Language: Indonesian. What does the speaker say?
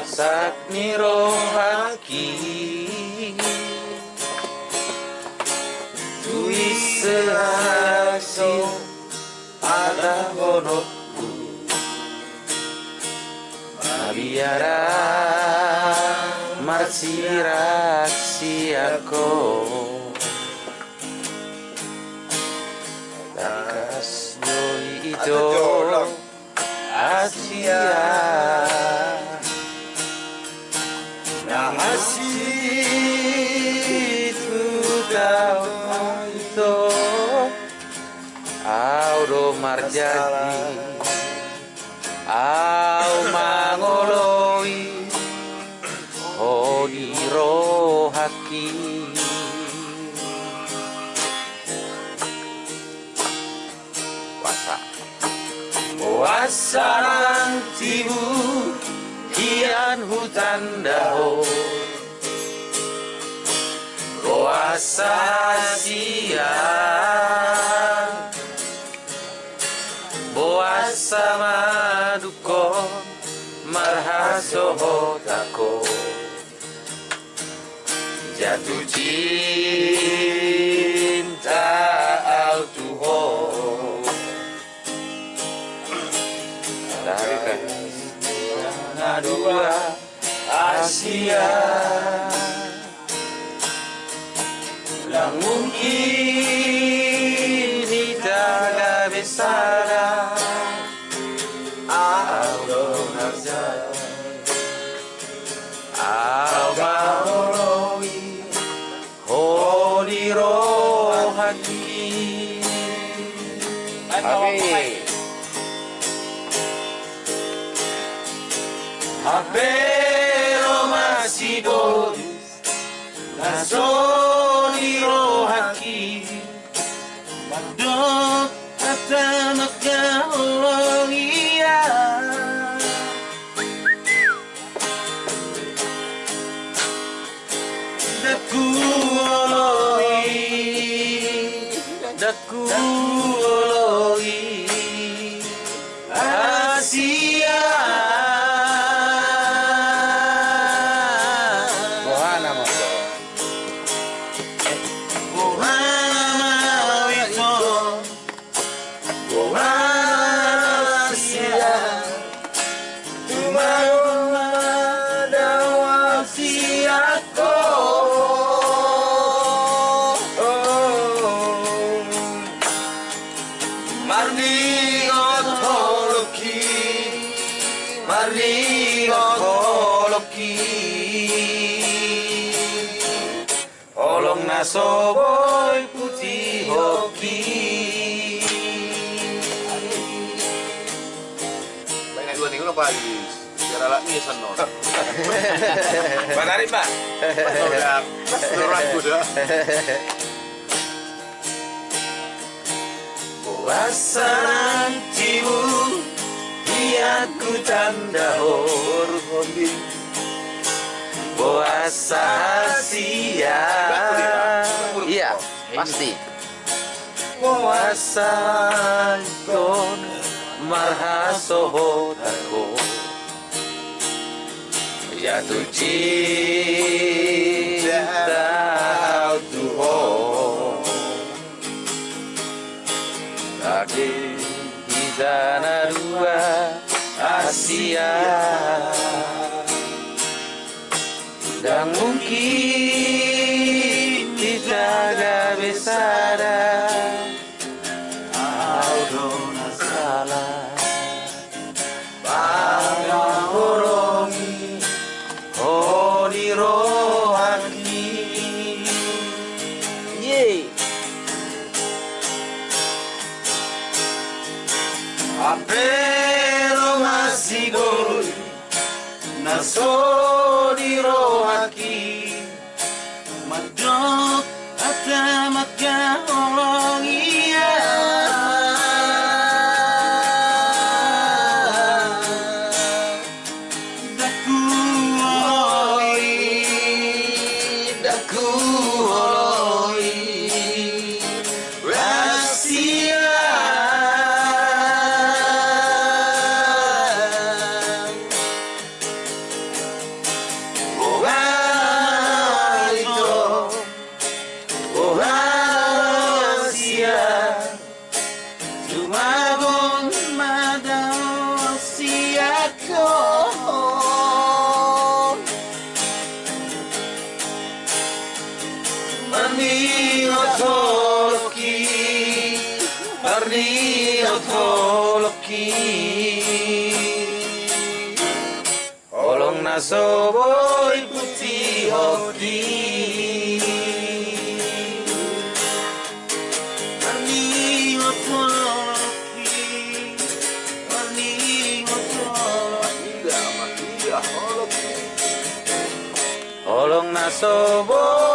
Sakni rohaki Tuiseraso ada bonokku Mabiara marsiraksi aku Takas doi itu Asia Nahasitu tau itu Auro marjadi Au mangoloi Hodiro haki Puasa nantimu Kian hutan dahulu Puasa siang Puasa maduko Marhasoho tako Jatuh cinta autuho Dua Asia Lang mungkin tidak bisa Audon Arzai Audoroi Hodiro hati Habis Habero masih bodis Nasoni rohaki Madok kata maka olongia Daku oloi Asia Olong nasoboy putih hoki Banyak dua nih, apa lagi? Biar alat nih senor Banarin mbak Udah, senor udah Puasa nantimu Iyaku tanda horhobi Puasa siang Iya, pasti. Puasa kon marhasoho tako Jatuh cinta tuho Tapi di sana dua Asia Dan mungkin kita gak bisa Audona salah Bangga horongi Hodiro haki Yeay. Apero masih gori Nasodiro haki Madok atamaka olongia Daku oloi Rahasia nasoboy putih hoti Ani otoloki Ani otoloki Tidak, iya, Olong nasoboy